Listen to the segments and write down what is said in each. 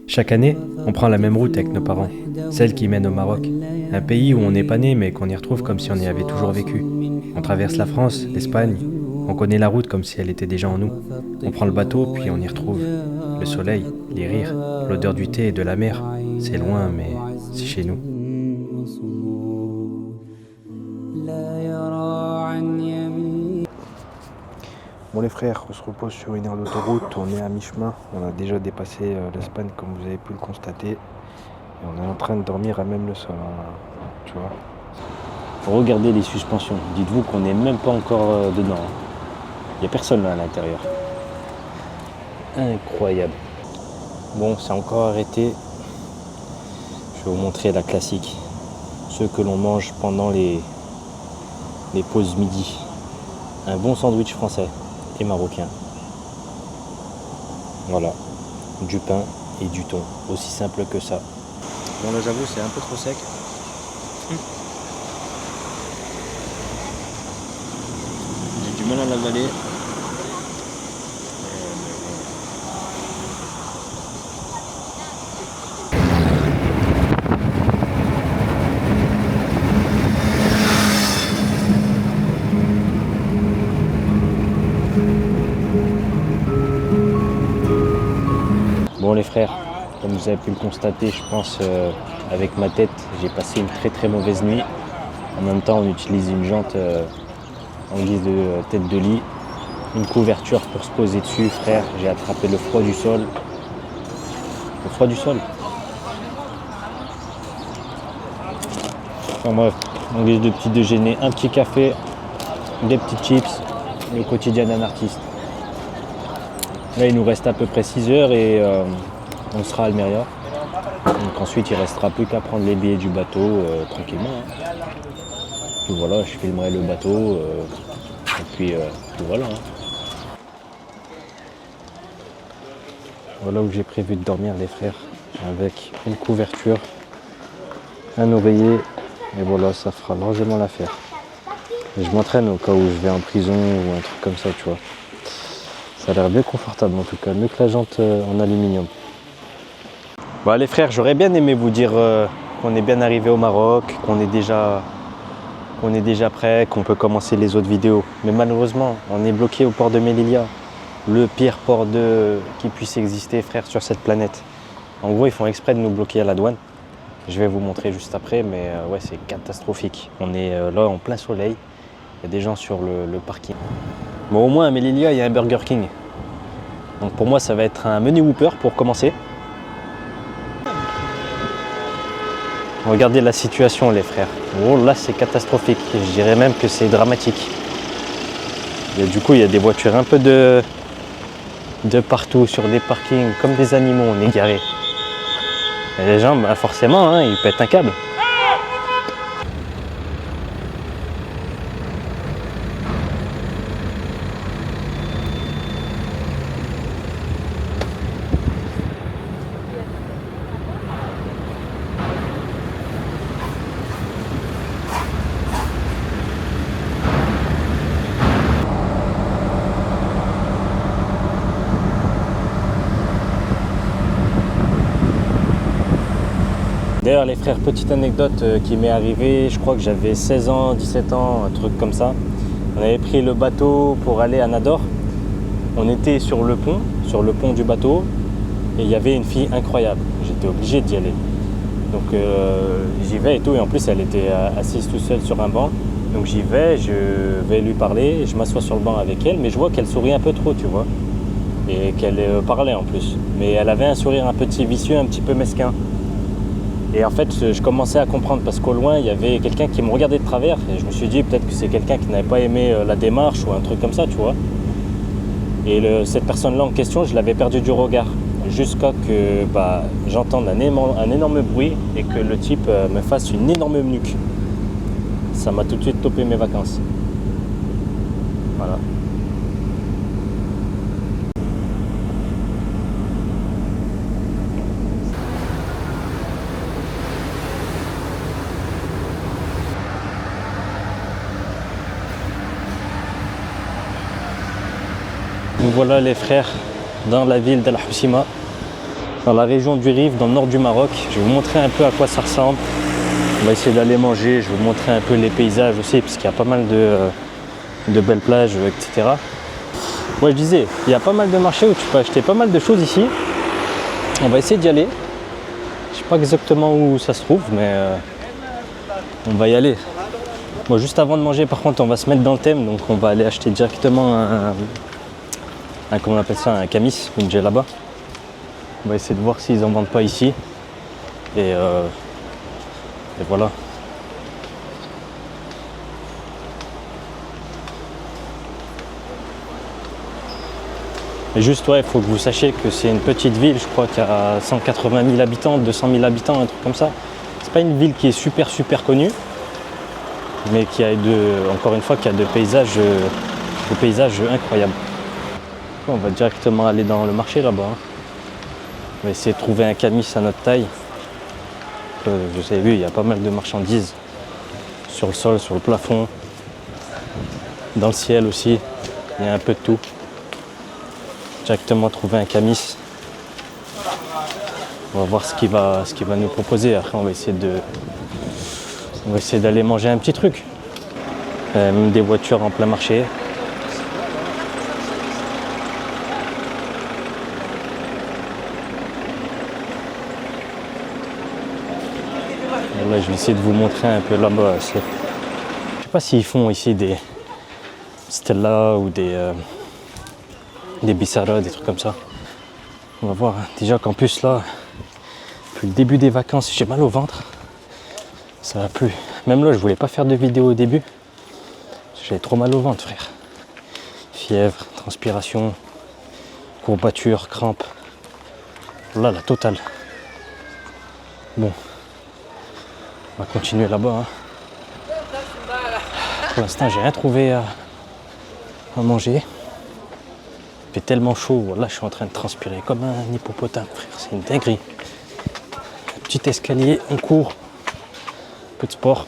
Chaque année, on prend la même route avec nos parents, celle qui mène au Maroc, un pays où on n'est pas né mais qu'on y retrouve comme si on y avait toujours vécu. On traverse la France, l'Espagne, on connaît la route comme si elle était déjà en nous. On prend le bateau puis on y retrouve le soleil, les rires, l'odeur du thé et de la mer. C'est loin mais c'est chez nous. Bon les frères, on se repose sur une aire d'autoroute, on est à mi-chemin, on a déjà dépassé l'Espagne comme vous avez pu le constater. Et on est en train de dormir à même le sol, hein, tu vois. Regardez les suspensions, dites-vous qu'on n'est même pas encore dedans. Il n'y a personne là à l'intérieur. Incroyable. Bon, c'est encore arrêté. Je vais vous montrer la classique. Ceux que l'on mange pendant les pauses midi. Un bon sandwich français et marocain. Voilà, du pain et du thon, aussi simple que ça. Bon là j'avoue c'est un peu trop sec. J'ai du mal à l'avaler. Bon les frères, comme vous avez pu le constater, je pense avec ma tête, j'ai passé une très mauvaise nuit. En même temps, on utilise une jante en guise de tête de lit, une couverture pour se poser dessus, frère. J'ai attrapé le froid du sol. Le froid du sol. Enfin bref, en guise de petit déjeuner, un petit café, des petites chips, le quotidien d'un artiste. Là, il nous reste à peu près 6 heures et on sera à Almeria. Donc ensuite, il ne restera plus qu'à prendre les billets du bateau tranquillement. Hein. Puis voilà, je filmerai le bateau et puis voilà. Hein. Voilà où j'ai prévu de dormir les frères, avec une couverture, un oreiller et voilà, ça fera largement l'affaire. Je m'entraîne au cas où je vais en prison ou un truc comme ça, tu vois. Ça a l'air bien confortable en tout cas, mieux que la jante en aluminium. Bon les frères, j'aurais bien aimé vous dire qu'on est bien arrivé au Maroc, qu'on est déjà prêt, qu'on peut commencer les autres vidéos. Mais malheureusement, on est bloqué au port de Melilla, le pire port qui puisse exister, frère, sur cette planète. En gros, ils font exprès de nous bloquer à la douane. Je vais vous montrer juste après, mais ouais, c'est catastrophique. On est là en plein soleil, il y a des gens sur le parking. Bon, au moins à Melilla, il y a un Burger King. Donc pour moi, ça va être un menu Whopper pour commencer. Regardez la situation, les frères. Oh là, c'est catastrophique. Je dirais même que c'est dramatique. Et du coup, il y a des voitures un peu de partout sur des parkings, comme des animaux, on est garés. Et les gens, bah, forcément, hein, ils pètent un câble. D'ailleurs les frères, petite anecdote qui m'est arrivée, je crois que j'avais 16 ans, 17 ans, un truc comme ça. On avait pris le bateau pour aller à Nador. On était sur le pont du bateau, et il y avait une fille incroyable. J'étais obligé d'y aller. Donc j'y vais et tout, et en plus elle était assise tout seule sur un banc. Donc j'y vais, je vais lui parler, je m'assois sur le banc avec elle, mais je vois qu'elle sourit un peu trop, tu vois. Et qu'elle parlait en plus. Mais elle avait un sourire un petit vicieux, un petit peu mesquin. Et en fait, je commençais à comprendre parce qu'au loin, il y avait quelqu'un qui me regardait de travers. Et je me suis dit, peut-être que c'est quelqu'un qui n'avait pas aimé la démarche ou un truc comme ça, tu vois. Et cette personne-là en question, je l'avais perdu du regard. Jusqu'à que j'entende un énorme bruit et que le type me fasse une énorme nuque. Ça m'a tout de suite topé mes vacances. Voilà. Nous voilà les frères dans la ville d'Al Hoceima. dans la région du Rif, dans le nord du Maroc. Je vais vous montrer un peu à quoi ça ressemble. On va essayer d'aller manger, je vais vous montrer un peu les paysages aussi, parce qu'il y a pas mal de belles plages, etc. Ouais, je disais, il y a pas mal de marchés où tu peux acheter pas mal de choses ici. On va essayer d'y aller. Je sais pas exactement où ça se trouve, mais on va y aller. Bon, juste avant de manger, par contre, on va se mettre dans le thème, donc on va aller acheter directement comment on appelle ça, un camis, une djellaba. On va essayer de voir s'ils en vendent pas ici. Et voilà. Et juste, ouais, il faut que vous sachiez que c'est une petite ville, je crois qu'il y a 180 000 habitants, 200 000 habitants, un truc comme ça. C'est pas une ville qui est super connue, mais qui a encore une fois, qui a de paysages incroyables. On va directement aller dans le marché là-bas. On va essayer de trouver un camis à notre taille. Vous avez vu, il y a pas mal de marchandises sur le sol, sur le plafond, dans le ciel aussi. Il y a un peu de tout. Directement trouver un camis. On va voir ce qu'il va nous proposer. Après, on va essayer d'aller manger un petit truc. Même des voitures en plein marché. Là, je vais essayer de vous montrer un peu là-bas. Je sais pas s'ils font ici des Stella ou des Bissara, des trucs comme ça. On va voir. Déjà qu'en plus là, depuis le début des vacances, j'ai mal au ventre. Ça va plus. Même là, je voulais pas faire de vidéo au début. J'avais trop mal au ventre, frère. Fièvre, transpiration, courbature, crampes. Là, la totale. Bon. On va continuer là-bas. Pour l'instant, j'ai rien trouvé à manger. Il fait tellement chaud. Là, je suis en train de transpirer comme un hippopotame, frère. C'est une dinguerie. Un petit escalier, on court. Un peu de sport.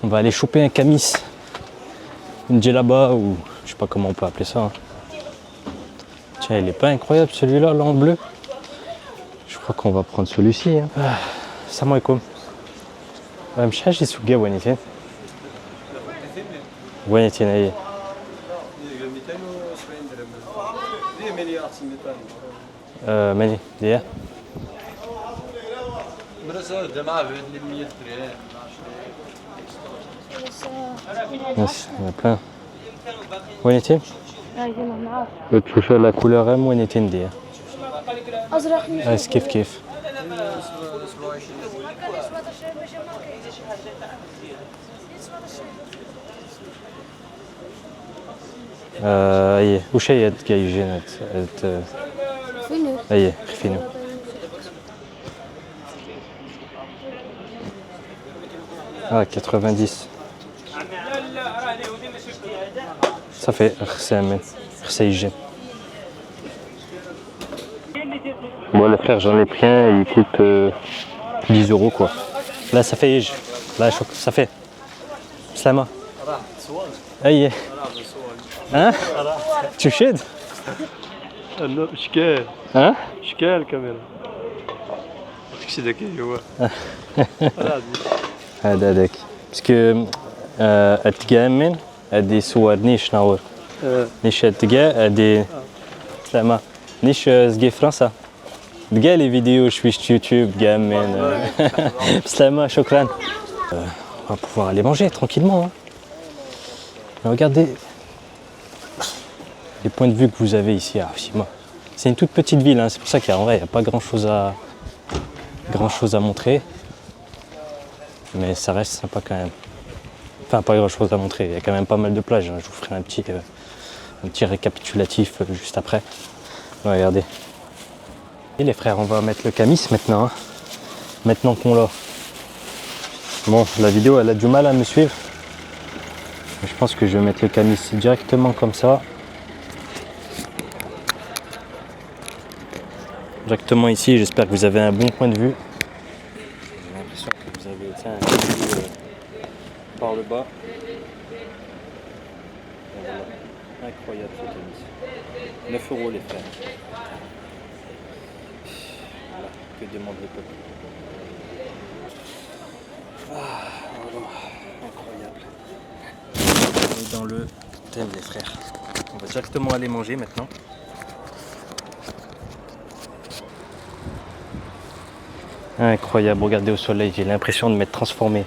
On va aller choper un camis. Une djellaba ou je sais pas comment on peut appeler ça. Tiens, il est pas incroyable celui-là, là en bleu. Je crois qu'on va prendre celui-ci. السلام عليكم مش حاجة سوقيا وينيتين وينيتين اي 270 درهم ماني ديا مرسل جماعة ب 100 درهم بس plein وينيتين تشوف لا كولور ام وينيتين ديا ازرق كيف ايه وش هي جايين فينو ايه فينو اه 90 صافي خسامن خسايجين. Moi, le frère, j'en ai pris un et il coûte 10 € quoi. Là, ça fait. Là, ça fait. Slama. Aïe. Hein? Tu chides? Non, شكال. Hein? شكال كاميرا. شي ذكي هو. هذاك. باسكو التقامن هادي صور نيش ناور. نيش التقا هادي سلامة. نيش زكي فرنسا. تلقى لي فيديو شويش يوتيوب قامن بسلامة شكرا. On va pouvoir aller manger tranquillement. Regardez les points de vue que vous avez ici à Archima. C'est une toute petite ville, c'est pour ça qu'en vrai il n'y a pas grand chose à montrer. Mais ça reste sympa quand même. Enfin pas grand chose à montrer, il y a quand même pas mal de plages. Je vous ferai un petit récapitulatif juste après. Regardez. Et les frères, on va mettre le camis maintenant. Maintenant qu'on l'a. Bon, la vidéo elle a du mal à me suivre. Je pense que je vais mettre le camis directement comme ça. Directement ici, j'espère que vous avez un bon point de vue. J'ai l'impression que vous avez un point de vue par le bas. Et voilà. Incroyable ce camis. 9 € les frères. que demande le peuple. Ah, voilà. Incroyable. On est dans le thème les frères. On va directement aller manger maintenant. Incroyable, regardez au soleil, j'ai l'impression de m'être transformé.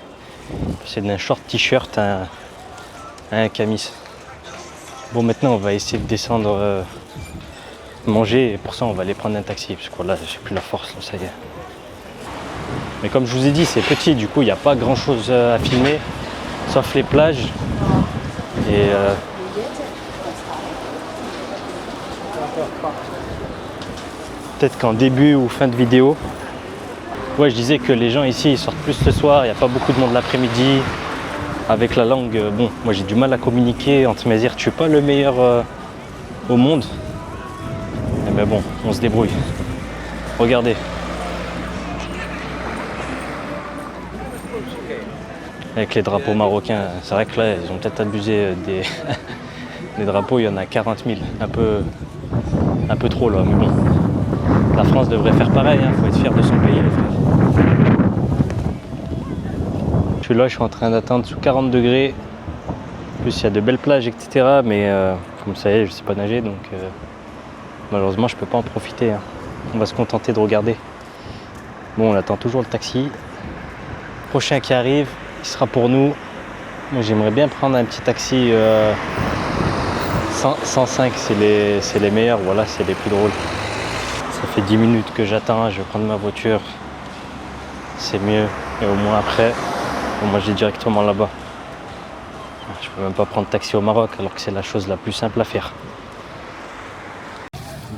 C'est d'un short t-shirt à un camis. Bon, maintenant on va essayer de descendre manger et pour ça on va aller prendre un taxi parce que là j'ai plus la force, là, ça y est. Mais comme je vous ai dit, c'est petit, du coup il n'y a pas grand chose à filmer sauf les plages et peut-être qu'en début ou fin de vidéo. Ouais, je disais que les gens ici ils sortent plus le soir, il n'y a pas beaucoup de monde l'après-midi. Avec la langue, bon, moi j'ai du mal à communiquer entre mes dires, je suis pas le meilleur au monde. Mais bon, on se débrouille. Regardez. Avec les drapeaux marocains, c'est vrai que là ils ont peut-être abusé des drapeaux, il y en a 40 000, un peu trop là, mais bon. La France devrait faire pareil, hein, faut être fier de son pays les frères. Je suis là, je suis en train d'attendre sous 40 degrés. En plus, il y a de belles plages, etc. Mais comme vous savez, je ne sais pas nager, donc malheureusement, je ne peux pas en profiter. Hein. On va se contenter de regarder. Bon, on attend toujours le taxi. Prochain qui arrive, il sera pour nous. Moi, j'aimerais bien prendre un petit taxi 105, c'est les meilleurs, voilà, c'est les plus drôles. Ça fait 10 minutes que j'attends, je vais prendre ma voiture. C'est mieux, et au moins après. Moi j'ai directement là-bas. Je peux même pas prendre taxi au Maroc alors que c'est la chose la plus simple à faire.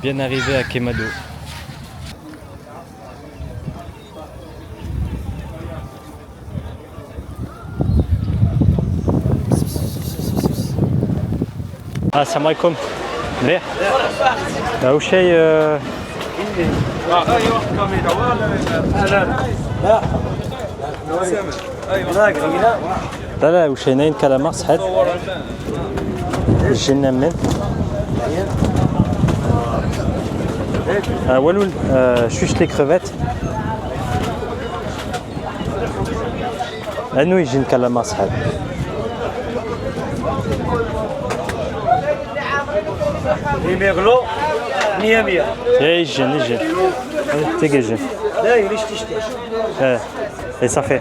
Bien arrivé à Kemado. Assalamu alaikum. Bien. أول شيء لا وشينين كلامة صحت جينا من ولول شوش لي كريفات انو يجين كلامة صحت ميغلو 100 يجين تيجي لا ليش تشتي ايه صافي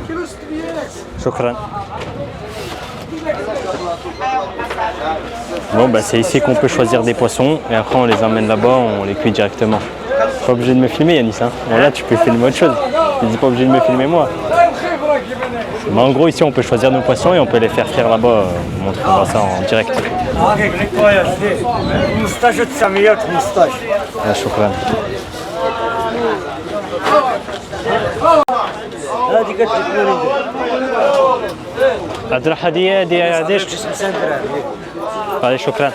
شكرا. Bon bah c'est ici qu'on peut choisir des poissons et après on les emmène là-bas, on les cuit directement. Pas obligé de me filmer Yanis, hein. Bon là tu peux filmer autre chose, tu dis pas obligé de me filmer moi. Mais en gros ici on peut choisir nos poissons et on peut les faire frire là-bas, on montrera ça en direct. Ah, شكرا. هذه الحدية دي قديش؟ هذه شكرا.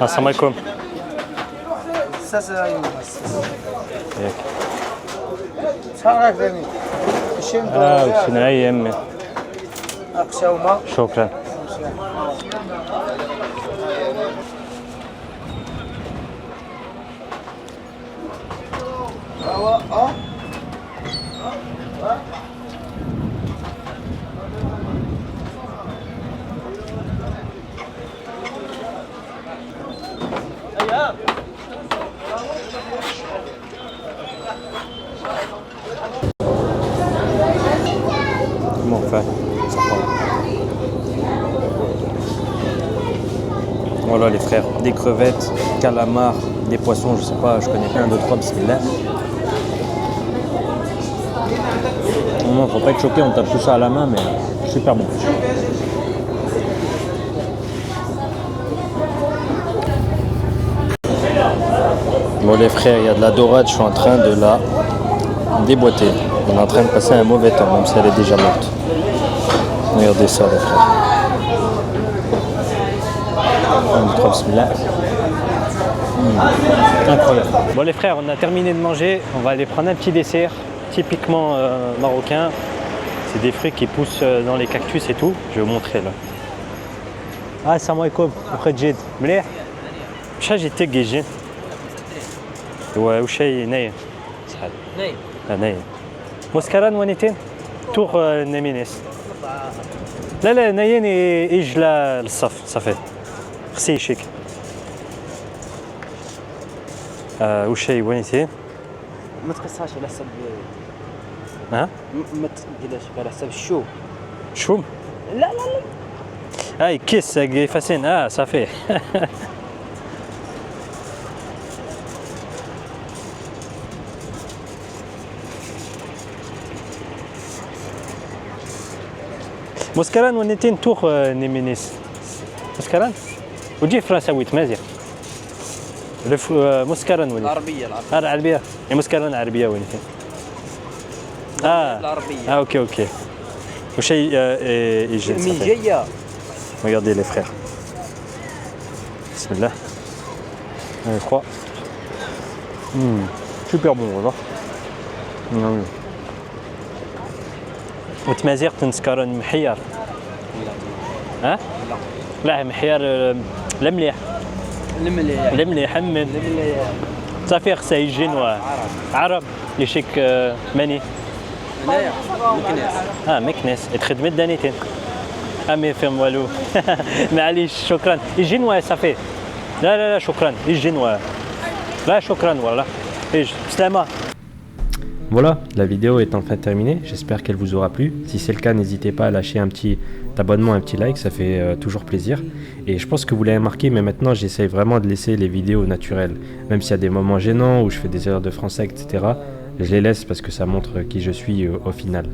السلام عليكم. شنو هي يمي؟ شكرا. Comment on fait? Voilà les frères, des crevettes, calamars, des poissons, je sais pas, je connais pas 1, 2, 3, bismillah. Non, faut pas être choqué, on tape tout ça à la main, mais super bon. Bon les frères, il y a de la dorade, je suis en train de la déboîter. On est en train de passer un mauvais temps, même si elle est déjà morte. Regardez ça les frères. Incroyable. Bon les frères, on a terminé de manger, on va aller prendre un petit dessert typiquement marocain. C'est des fruits qui poussent dans les cactus et tout. Je vais vous montrer là. Ah, salam alaikum. Mkhadjid. مليح. شحال جيت تيجي وشي نايم. شحال؟ نايم. نايم. مسكران ونيتين؟ تور نيمينيس. لا نايين يجي للصف صافي. خصي يشيك. وشي ونيتين؟ ما تقصهاش على حسب ها؟ ما تديرهاش على حسب الشوم. شوم؟ لا هاي كيس فاسين صافي. مسكران ونيتين توخ نيمينيس. مسكران؟ وجي فرنساوي تمازيغ. مسكران ونيتين. العربية العربية. مسكران عربية ونيتين. العربية. اوكي. وشي يجي من جاية. Regardez les frères. Bismillah. 3. Super bon, voilà. وتمازيغ تنسكران محيار. ها؟ لا محيار لا مليح. لا مليح حمم. صافي خصها يجي عرب يشيك ماني. هنايا مكناس. مكناس تخدمت دانيتين. ما يفهم والو. معليش شكرا يجي نوا صافي. لا شكرا يجي نوا. لا شكرا والله. يجي سلامة. Voilà, la vidéo est enfin terminée, j'espère qu'elle vous aura plu. Si c'est le cas, n'hésitez pas à lâcher un petit abonnement, un petit like, ça fait toujours plaisir. Et je pense que vous l'avez remarqué, mais maintenant j'essaye vraiment de laisser les vidéos naturelles. Même s'il y a des moments gênants où je fais des erreurs de français, etc., je les laisse parce que ça montre qui je suis au final.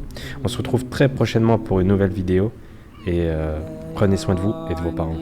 On se retrouve très prochainement pour une nouvelle vidéo et prenez soin de vous et de vos parents.